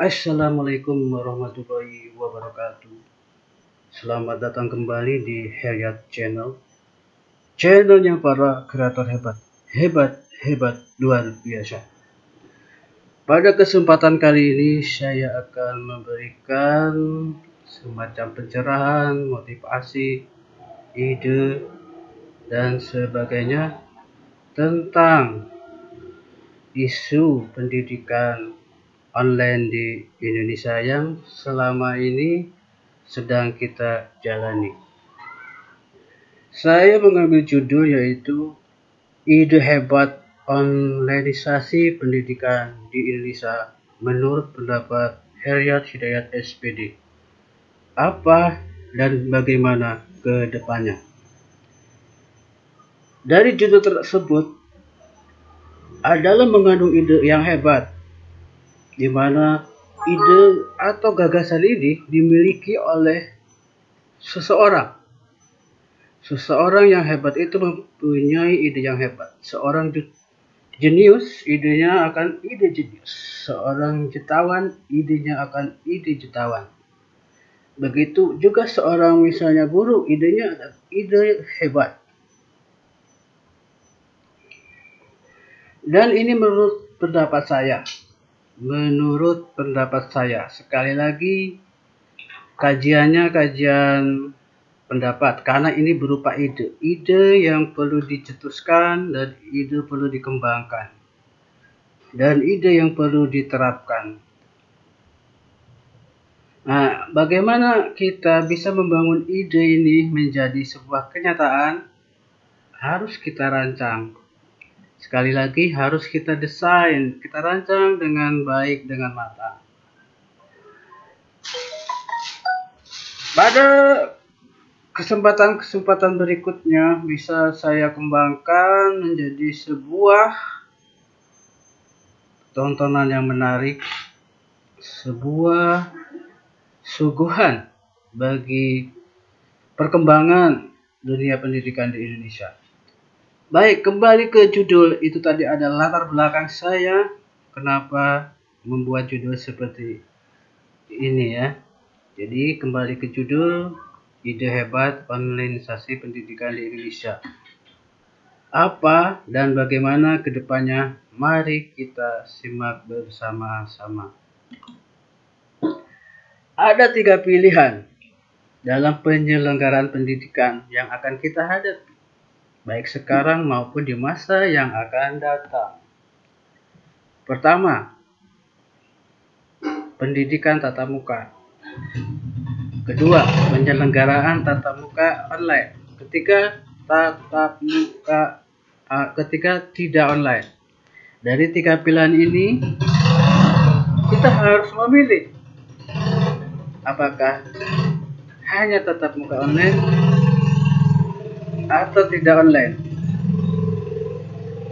Assalamualaikum warahmatullahi wabarakatuh. Selamat datang kembali di Heriat Channel. Channelnya para kreator hebat. Hebat luar biasa. Pada kesempatan kali ini saya akan memberikan semacam pencerahan, motivasi, ide, dan sebagainya tentang isu pendidikan online di Indonesia yang selama ini sedang kita jalani. Saya mengambil judul yaitu Ide Hebat Onlineisasi Pendidikan di Indonesia menurut pendapat Heriat Hidayat SPD. Apa dan bagaimana ke depannya? Dari judul tersebut adalah mengandung ide yang hebat, di mana ide atau gagasan ini dimiliki oleh seseorang. Seseorang yang hebat itu mempunyai ide yang hebat. Seorang jenius, idenya akan ide jenius. Seorang jutawan, idenya akan ide jutawan. Begitu juga seorang misalnya guru, idenya adalah ide hebat. Dan ini menurut pendapat saya. Sekali lagi kajiannya kajian pendapat, karena ini berupa ide yang perlu dicetuskan dan ide perlu dikembangkan dan ide yang perlu diterapkan. Nah, bagaimana kita bisa membangun ide ini menjadi sebuah kenyataan? Harus kita rancang. Sekali lagi harus kita desain, kita rancang dengan baik, dengan matang. Pada kesempatan berikutnya bisa saya kembangkan menjadi sebuah tontonan yang menarik, sebuah suguhan bagi perkembangan dunia pendidikan di Indonesia. Baik, kembali ke judul itu tadi, adalah latar belakang saya kenapa membuat judul seperti ini ya. Jadi kembali ke judul Ide Hebat Onlineisasi Pendidikan di Indonesia. Apa dan bagaimana ke depannya? Mari kita simak bersama-sama. Ada 3 pilihan dalam penyelenggaraan pendidikan yang akan kita hadapi, baik sekarang maupun di masa yang akan datang. Pertama, pendidikan tatap muka. Kedua, penyelenggaraan tatap muka online. Ketiga, tidak online. Dari 3 pilihan ini, kita harus memilih apakah hanya tatap muka online atau tidak online.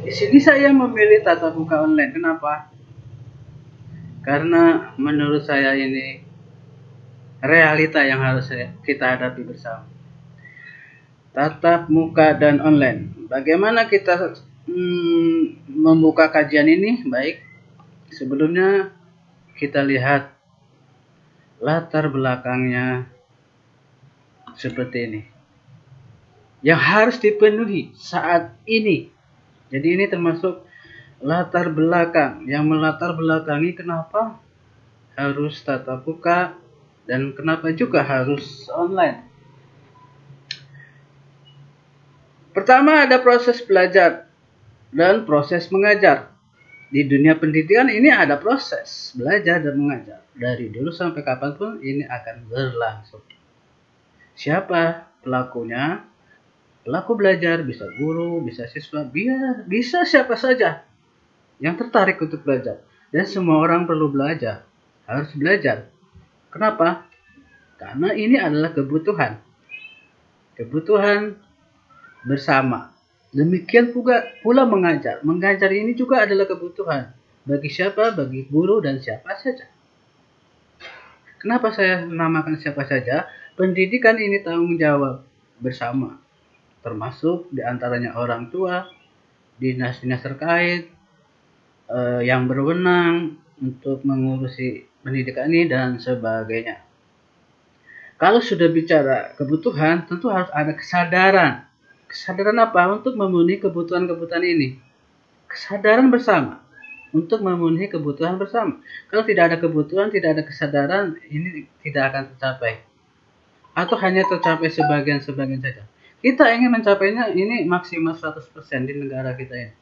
Di sini saya memilih tatap muka online. Kenapa? Karena menurut saya ini realita yang harus kita hadapi bersama. Tatap muka dan online. Bagaimana kita membuka kajian ini? Baik, sebelumnya kita lihat latar belakangnya seperti ini, yang harus dipenuhi saat ini. Jadi ini termasuk latar belakang yang melatar belakangi kenapa harus tatap muka dan kenapa juga harus online. Pertama, ada proses belajar dan proses mengajar. Di dunia pendidikan ini ada proses belajar dan mengajar. Dari dulu sampai kapanpun ini akan berlangsung. Siapa pelakunya? Pelaku belajar bisa guru, bisa siswa, bisa siapa saja yang tertarik untuk belajar. Dan semua orang perlu belajar, harus belajar. Kenapa? Karena ini adalah kebutuhan bersama. Demikian pula mengajar. Mengajar ini juga adalah kebutuhan. Bagi siapa? Bagi guru dan siapa saja. Kenapa saya menamakan siapa saja? Pendidikan ini tanggung jawab bersama, termasuk diantaranya orang tua, dinas-dinas terkait yang berwenang untuk mengurusi pendidikan ini dan sebagainya. Kalau sudah bicara kebutuhan, tentu harus ada kesadaran. Kesadaran apa? Untuk memenuhi kebutuhan-kebutuhan ini. Kesadaran bersama untuk memenuhi kebutuhan bersama. Kalau tidak ada kebutuhan, tidak ada kesadaran, ini tidak akan tercapai. Atau hanya tercapai sebagian-sebagian saja. Kita ingin mencapainya ini maksimal 100% di negara kita ini.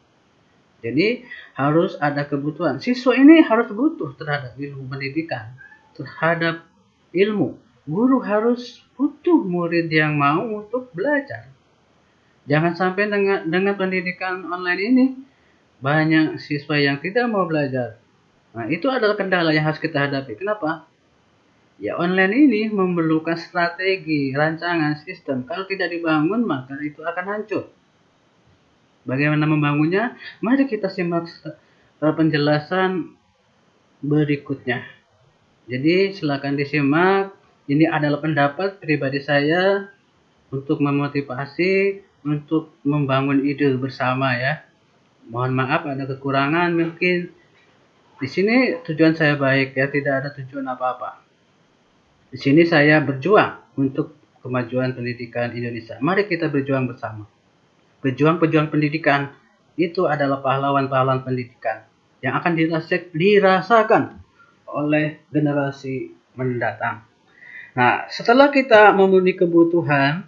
Jadi harus ada kebutuhan. Siswa ini harus butuh terhadap ilmu pendidikan, terhadap ilmu. Guru harus butuh murid yang mau untuk belajar. Jangan sampai dengan pendidikan online ini banyak siswa yang tidak mau belajar. Nah, itu adalah kendala yang harus kita hadapi. Kenapa? Ya, online ini memerlukan strategi, rancangan, sistem. Kalau tidak dibangun, maka itu akan hancur. Bagaimana membangunnya? Mari kita simak penjelasan berikutnya. Jadi silakan disimak. Ini adalah pendapat pribadi saya untuk memotivasi, untuk membangun ide bersama ya. Mohon maaf ada kekurangan mungkin. Di sini tujuan saya baik ya, tidak ada tujuan apa-apa. Di sini saya berjuang untuk kemajuan pendidikan Indonesia. Mari kita berjuang bersama. Pejuang-pejuang pendidikan itu adalah pahlawan-pahlawan pendidikan yang akan dirasakan oleh generasi mendatang. Nah, setelah kita memenuhi kebutuhan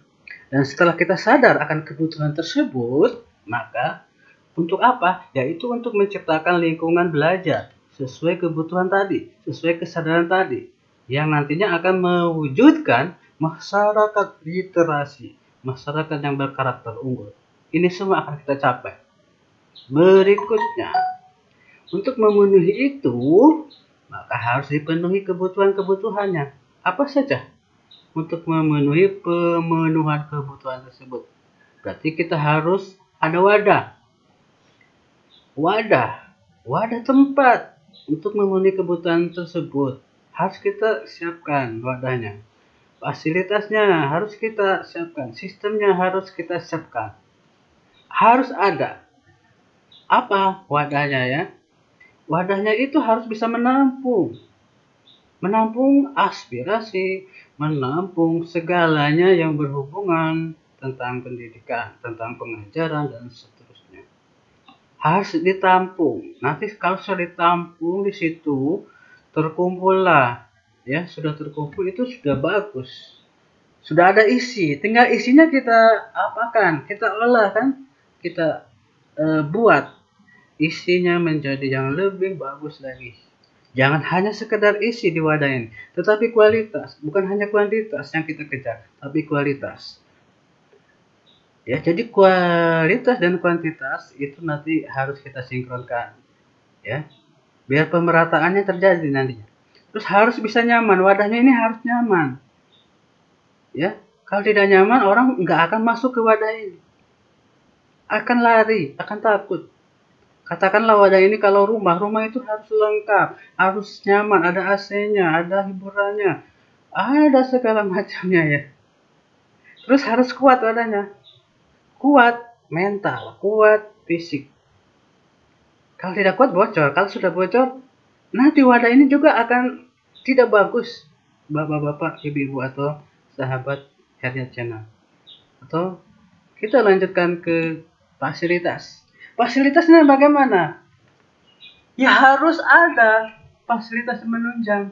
dan setelah kita sadar akan kebutuhan tersebut, maka untuk apa? Yaitu untuk menciptakan lingkungan belajar sesuai kebutuhan tadi, sesuai kesadaran tadi, yang nantinya akan mewujudkan masyarakat literasi, masyarakat yang berkarakter unggul. Ini semua akan kita capai. Berikutnya, untuk memenuhi itu, maka harus dipenuhi kebutuhan-kebutuhannya. Apa saja? Untuk memenuhi pemenuhan kebutuhan tersebut. Berarti kita harus ada wadah. Wadah tempat untuk memenuhi kebutuhan tersebut. Harus kita siapkan wadahnya. Fasilitasnya harus kita siapkan. Sistemnya harus kita siapkan. Harus ada. Apa wadahnya ya? Wadahnya itu harus bisa menampung aspirasi, menampung segalanya yang berhubungan tentang pendidikan, tentang pengajaran dan seterusnya. Harus ditampung. Nanti kalau sudah ditampung di situ terkumpullah, ya sudah terkumpul itu sudah bagus. Sudah ada isi, tinggal isinya kita apakan, kita olah kan, kita buat isinya menjadi yang lebih bagus lagi. Jangan hanya sekedar isi di wadah ini, tetapi kualitas, bukan hanya kuantitas yang kita kejar, tapi kualitas. Ya, jadi kualitas dan kuantitas itu nanti harus kita sinkronkan, ya, biar pemerataannya terjadi nantinya. Terus harus bisa nyaman, wadahnya ini harus nyaman, ya. Kalau tidak nyaman, orang nggak akan masuk ke wadah ini, akan lari, akan takut. Katakanlah wadah ini kalau rumah itu harus lengkap, harus nyaman, ada AC-nya, ada hiburannya, ada segala macamnya ya. Terus harus kuat wadahnya, kuat mental, kuat fisik. Kalau tidak kuat bocor, kalau sudah bocor, nanti wadah ini juga akan tidak bagus. Bapak-bapak, ibu-ibu atau sahabat Hernia Channel. Atau kita lanjutkan ke fasilitas. Fasilitasnya bagaimana? Ya harus ada fasilitas menunjang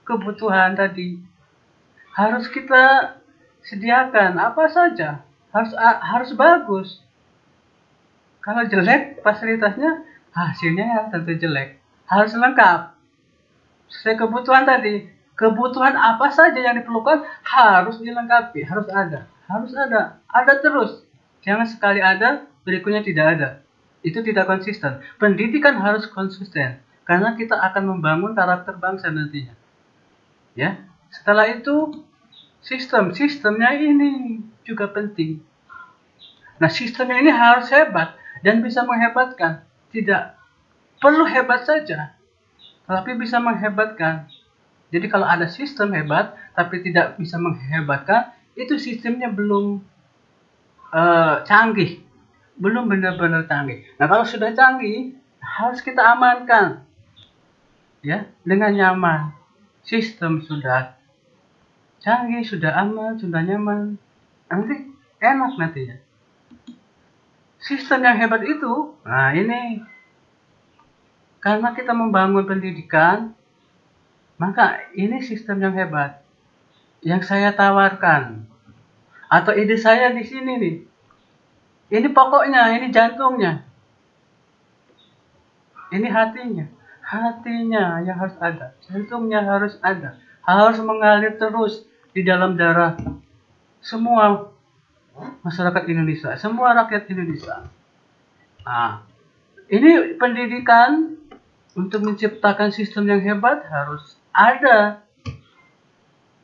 kebutuhan tadi. Harus kita sediakan apa saja. Harus bagus. Kalau jelek fasilitasnya, hasilnya ya tentu jelek. Harus lengkap. Sesuai kebutuhan tadi. Kebutuhan apa saja yang diperlukan harus dilengkapi, harus ada. Harus ada. Ada terus. Jangan sekali ada, berikutnya tidak ada. Itu tidak konsisten. Pendidikan harus konsisten karena kita akan membangun karakter bangsa nantinya. Ya. Setelah itu sistemnya ini juga penting. Nah, sistemnya ini harus hebat dan bisa menghebatkan. Tidak perlu hebat saja, tapi bisa menghebatkan. Jadi kalau ada sistem hebat tapi tidak bisa menghebatkan, itu sistemnya belum canggih. Belum benar-benar canggih. Nah, kalau sudah canggih, harus kita amankan, ya, dengan nyaman. sistem sudah canggih, sudah aman, sudah nyaman, nanti enak nantinya. Sistem yang hebat itu, nah ini karena kita membangun pendidikan, maka ini sistem yang hebat yang saya tawarkan atau ide saya di sini nih. Ini pokoknya, ini jantungnya, ini hatinya yang harus ada, jantungnya harus ada, harus mengalir terus di dalam darah semua masyarakat Indonesia, semua rakyat Indonesia. Nah, ini pendidikan untuk menciptakan sistem yang hebat harus ada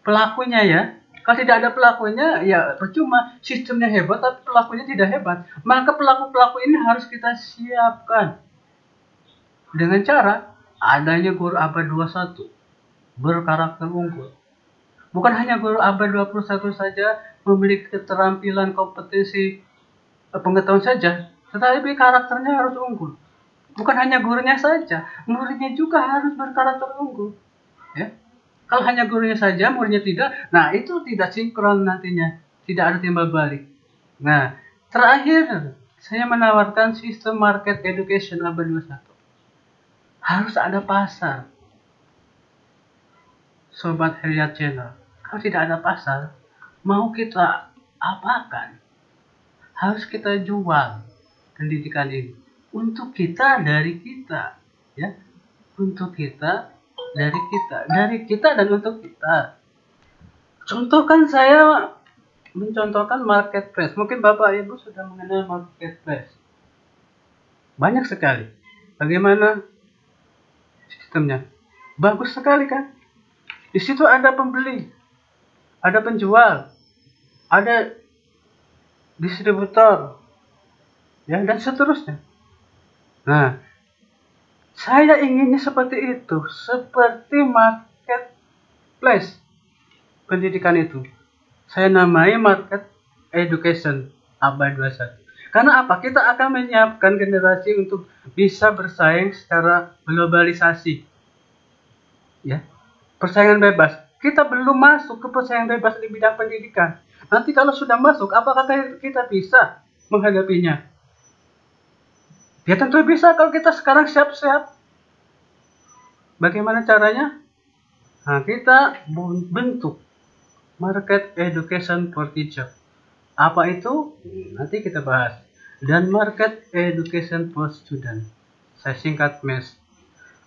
pelakunya ya. Kalau tidak ada pelakunya, ya percuma sistemnya hebat tapi pelakunya tidak hebat. Maka pelaku-pelaku ini harus kita siapkan dengan cara adanya guru abad 21 berkarakter unggul. Bukan hanya guru abad 21 saja memiliki keterampilan, kompetensi, pengetahuan saja, tetapi karakternya harus unggul. Bukan hanya gurunya saja, muridnya juga harus berkarakter unggul. Ya. Kalau hanya gurunya saja, muridnya tidak, nah itu tidak sinkron nantinya, tidak ada timbal balik. Nah, terakhir saya menawarkan sistem market education abad 21. Harus ada pasar. Sobat Heriat Channel. Kalau tidak ada pasar, mau kita apakan? Harus kita jual pendidikan ini untuk kita dari kita, ya, untuk kita dari kita dan untuk kita. Contohkan saya mencontohkan marketplace. Mungkin Bapak Ibu sudah mengenal marketplace. Banyak sekali. Bagaimana sistemnya? Bagus sekali kan? Di situ ada pembeli, ada penjual, ada distributor, ya, dan seterusnya. Nah, saya inginnya seperti itu, seperti marketplace pendidikan itu. Saya namai market education abad 21. Karena apa? Kita akan menyiapkan generasi untuk bisa bersaing secara globalisasi. Ya. Persaingan bebas. Kita belum masuk ke persaingan bebas di bidang pendidikan. Nanti kalau sudah masuk, apakah kita bisa menghadapinya? Ya tentu bisa kalau kita sekarang siap-siap. Bagaimana caranya? Nah, kita bentuk market education for teacher. Apa itu? Nanti kita bahas. Dan market education for student. Saya singkat MES.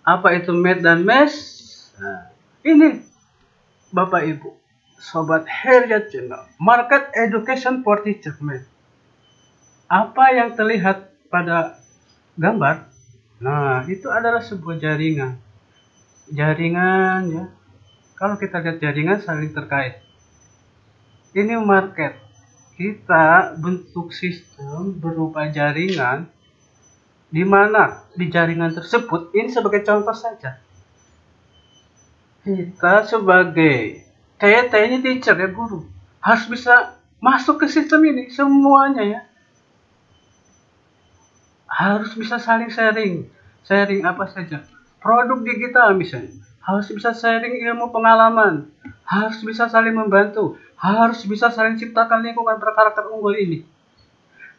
Apa itu MED dan MES? Nah, ini Bapak Ibu, Sobat Heriat Channel, market education for teacher, MED. Apa yang terlihat pada gambar? Nah, itu adalah sebuah jaringan. Jaringan ya. Kalau kita lihat jaringan saling terkait. Ini market. Kita bentuk sistem berupa jaringan di mana di jaringan tersebut, ini sebagai contoh saja. Kita sebagai kayaknya teacher ya, guru, harus bisa masuk ke sistem ini semuanya ya. Harus bisa saling sharing apa saja. Produk digital misalnya, harus bisa sharing ilmu pengalaman, harus bisa saling membantu, harus bisa saling ciptakan lingkungan berkarakter unggul ini.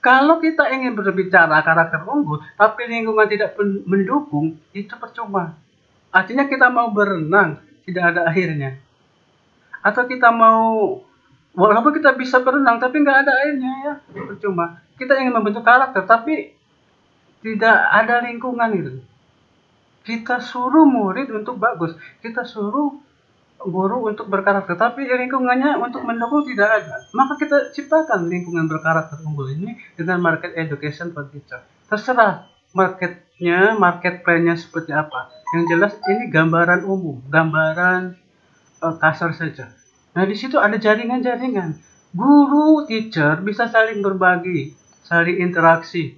Kalau kita ingin berbicara karakter unggul, tapi lingkungan tidak mendukung, itu percuma. Artinya kita mau berenang, tidak ada akhirnya. Atau kita mau, walaupun kita bisa berenang, tapi nggak ada airnya ya, percuma. Kita ingin membentuk karakter, tapi tidak ada lingkungan gitu. Kita suruh murid untuk bagus, kita suruh guru untuk berkarakter, tapi lingkungannya untuk mendukung tidak ada. Maka kita ciptakan lingkungan berkarakter unggul ini dengan market education for teacher. Terserah marketnya, market plan-nya seperti apa. Yang jelas ini gambaran umum, gambaran kasar saja. Nah, di situ ada jaringan-jaringan. Guru, teacher bisa saling berbagi, saling interaksi.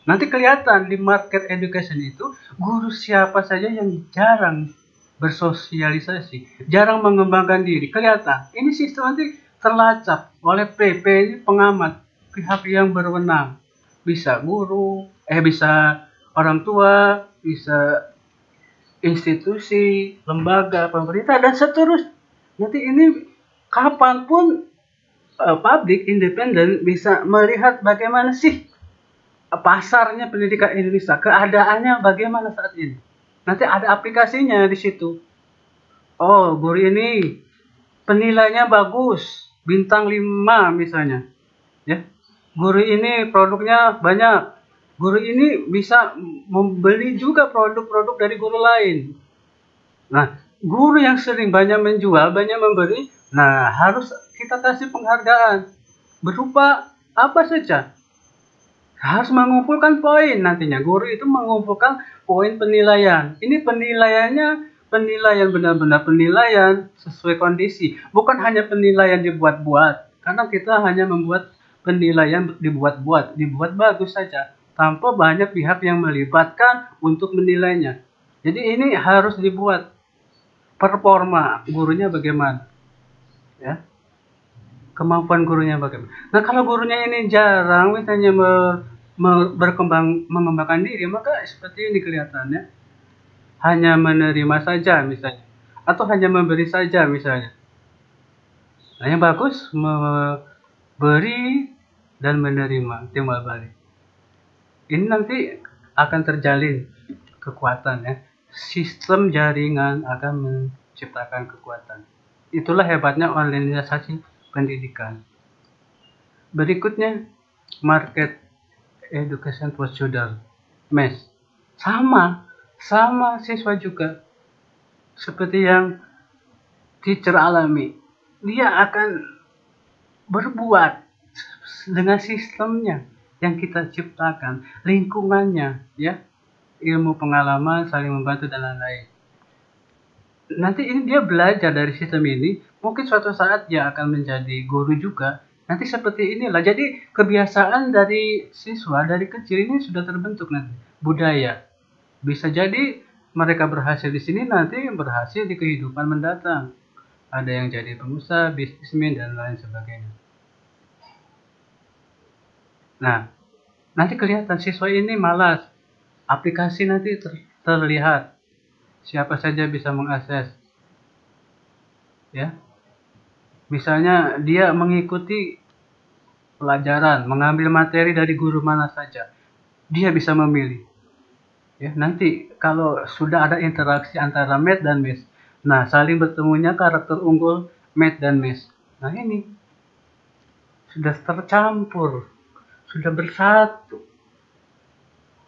Nanti kelihatan di market education itu, guru siapa saja yang jarang bersosialisasi, jarang mengembangkan diri, kelihatan. Ini sistem nanti terlacak oleh PP, ini pengamat, pihak yang berwenang. Bisa guru, bisa orang tua, bisa institusi, lembaga, pemerintah, dan seterusnya. Nanti ini kapanpun publik independen bisa melihat bagaimana sih pasarnya pendidikan Indonesia, keadaannya bagaimana saat ini. Nanti ada aplikasinya di situ. Oh, guru ini penilaiannya bagus, bintang 5 misalnya. Ya. Guru ini produknya banyak. Guru ini bisa membeli juga produk-produk dari guru lain. Nah, guru yang sering banyak menjual, banyak memberi, nah harus kita kasih penghargaan. Berupa apa saja? Harus mengumpulkan poin nantinya. Guru itu mengumpulkan poin penilaian. Ini penilaiannya penilaian benar-benar penilaian sesuai kondisi. Bukan hanya penilaian dibuat-buat. Karena kita hanya membuat penilaian dibuat-buat. Dibuat bagus saja. Tanpa banyak pihak yang melibatkan untuk menilainya. Jadi ini harus dibuat. Performa gurunya bagaimana. Ya. Kemampuan gurunya bagaimana. Nah, kalau gurunya ini jarang misalnya mengembangkan diri, maka seperti ini kelihatannya hanya menerima saja misalnya, atau hanya memberi saja misalnya. Nah, yang bagus memberi dan menerima timbal balik. Ini nanti akan terjalin kekuatan ya. Sistem jaringan akan menciptakan kekuatan. Itulah hebatnya organisasi pendidikan. Berikutnya, market education for children, MES. Sama siswa juga. Seperti yang teacher alami. Dia akan berbuat dengan sistemnya yang kita ciptakan, lingkungannya, ya, ilmu pengalaman, saling membantu dan lain-lain. Nanti ini dia belajar dari sistem ini, mungkin suatu saat dia akan menjadi guru juga. Nanti seperti inilah. Jadi kebiasaan dari siswa dari kecil ini sudah terbentuk nanti. Budaya. Bisa jadi mereka berhasil di sini, nanti berhasil di kehidupan mendatang. Ada yang jadi pengusaha, bisnismen, dan lain sebagainya. Nah, nanti kelihatan siswa ini malas. Aplikasi nanti terlihat. Siapa saja bisa mengakses. Ya. Misalnya dia mengikuti pelajaran, mengambil materi dari guru mana saja. Dia bisa memilih. Ya, nanti kalau sudah ada interaksi antara MET dan MES. Nah, saling bertemunya karakter unggul MET dan MES. Nah, ini sudah tercampur, sudah bersatu.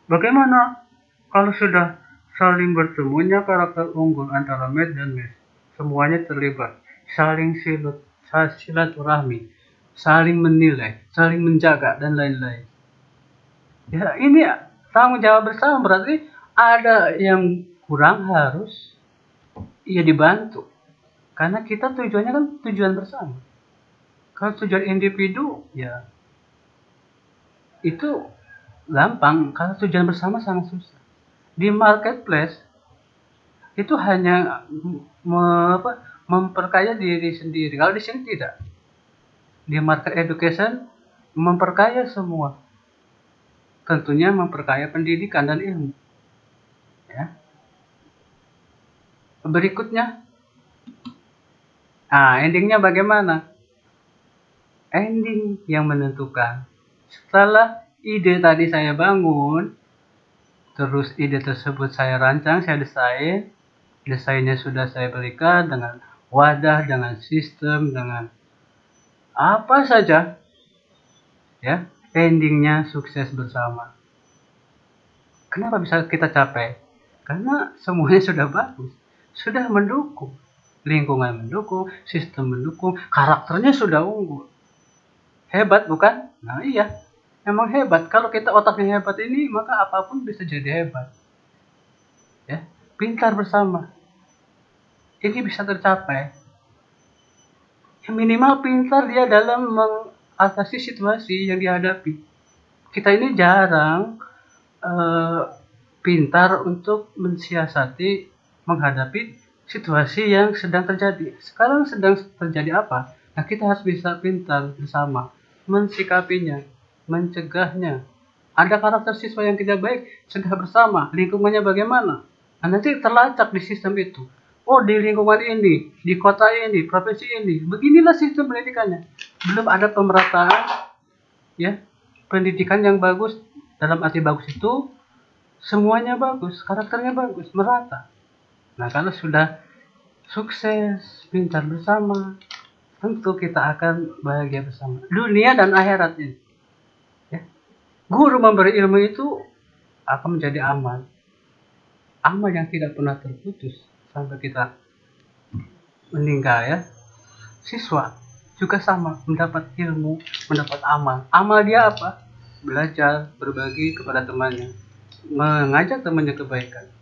Bagaimana kalau sudah saling bertemunya karakter unggul antara MET dan MES? Semuanya terlibat, saling silaturahmi, saling menilai, saling menjaga, dan lain-lain. Ya, ini tanggung jawab bersama, berarti ada yang kurang harus ya dibantu. Karena kita tujuannya kan tujuan bersama. Kalau tujuan individu, ya itu gampang. Kalau tujuan bersama sangat susah. Di marketplace, itu hanya memperkaya diri sendiri. Kalau di sini tidak. Di market education, memperkaya semua. Tentunya memperkaya pendidikan dan ilmu. Ya. Berikutnya, endingnya bagaimana? Ending yang menentukan. Setelah ide tadi saya bangun, terus ide tersebut saya rancang, saya desainnya sudah saya berikan dengan wadah, dengan sistem, dengan apa saja, ya, endingnya sukses bersama. Kenapa bisa kita capai? Karena semuanya sudah bagus, sudah mendukung, lingkungan mendukung, sistem mendukung, karakternya sudah unggul. Hebat bukan? Nah iya, emang hebat. Kalau kita otaknya hebat ini, maka apapun bisa jadi hebat. Ya, pintar bersama. Ini bisa tercapai. Yang minimal pintar dia dalam mengatasi situasi yang dihadapi. Kita ini jarang pintar untuk mensiasati menghadapi situasi yang sedang terjadi. Sekarang sedang terjadi apa? Nah, kita harus bisa pintar bersama mensikapinya, mencegahnya. Ada karakter siswa yang tidak baik, cegah bersama. Lingkungannya bagaimana? Nah, nanti terlacak di sistem itu. Oh, di lingkungan ini, di kota ini, provinsi ini, beginilah sistem pendidikannya. Belum ada pemerataan, ya, pendidikan yang bagus. Dalam arti bagus itu semuanya bagus, karakternya bagus, merata. Nah, kalau sudah sukses, pintar bersama, tentu kita akan bahagia bersama. Dunia dan akhirat ini. Ya. Guru memberi ilmu itu akan menjadi amal. Amal yang tidak pernah terputus sampai kita meninggal, ya. Siswa juga sama, mendapat ilmu, mendapat amal. Amal dia apa? Belajar, berbagi kepada temannya, mengajak temannya kebaikan.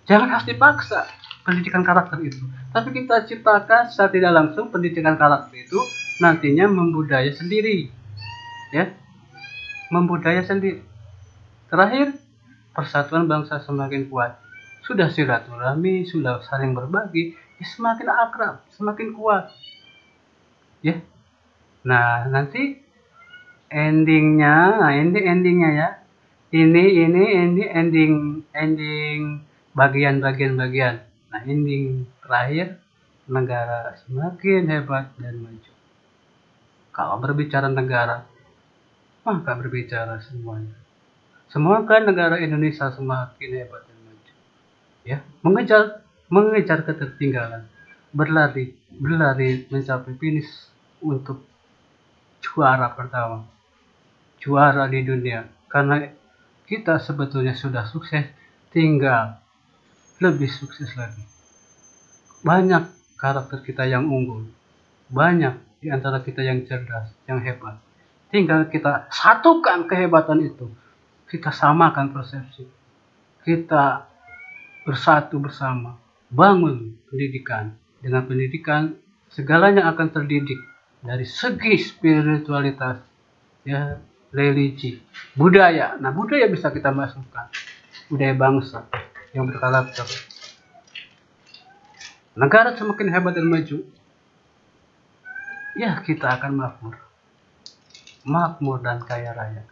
Jangan harus dipaksa pendidikan karakter itu, tapi kita ciptakan secara tidak langsung pendidikan karakter itu nantinya membudaya sendiri, ya, membudaya sendiri. Terakhir, persatuan bangsa semakin kuat. Sudah silaturahmi, sudah saling berbagi, ya semakin akrab, semakin kuat, ya. Nah, nanti endingnya ya. Ini ending bagian. Nah, ending terakhir, negara semakin hebat dan maju. Kalau berbicara negara, maka berbicara semuanya. Semua kan negara Indonesia semakin hebat dan maju. Ya, mengejar ketertinggalan, berlari mencapai finish untuk juara pertama, juara di dunia. Karena kita sebetulnya sudah sukses, tinggal lebih sukses lagi. Banyak karakter kita yang unggul, banyak di antara kita yang cerdas, yang hebat. Tinggal kita satukan kehebatan itu, kita samakan persepsi, kita bersatu bersama, bangun pendidikan. Dengan pendidikan, segalanya akan terdidik dari segi spiritualitas, ya, religi, budaya. Nah, budaya bisa kita masukkan, budaya bangsa yang berkarakter. Negara semakin hebat dan maju, ya kita akan makmur dan kaya raya.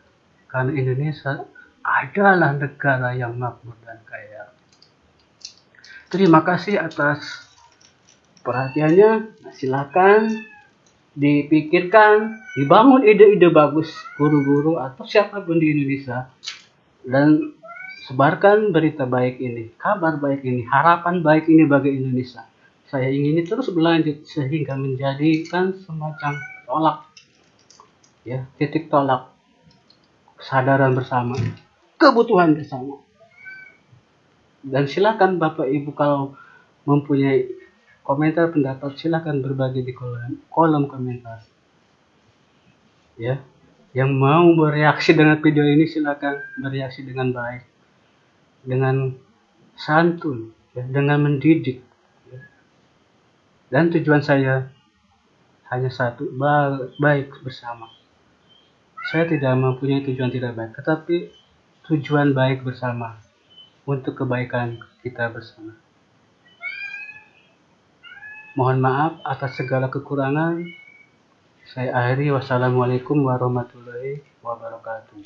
Karena Indonesia adalah negara yang makmur dan kaya. Terima kasih atas perhatiannya. Silakan dipikirkan, dibangun ide-ide bagus guru-guru atau siapapun di Indonesia, dan sebarkan berita baik ini, kabar baik ini, harapan baik ini bagi Indonesia. Saya ingin terus berlanjut sehingga menjadikan semacam tolak, ya, titik tolak kesadaran bersama, kebutuhan bersama. Dan silakan Bapak Ibu kalau mempunyai komentar pendapat, silakan berbagi di kolom komentar. Ya, yang mau bereaksi dengan video ini silakan bereaksi dengan baik, dengan santun, ya, dengan mendidik. Dan tujuan saya hanya satu, baik bersama. Saya tidak mempunyai tujuan tidak baik, tetapi tujuan baik bersama untuk kebaikan kita bersama. Mohon maaf atas segala kekurangan. Saya akhiri. Wassalamualaikum warahmatullahi wabarakatuh.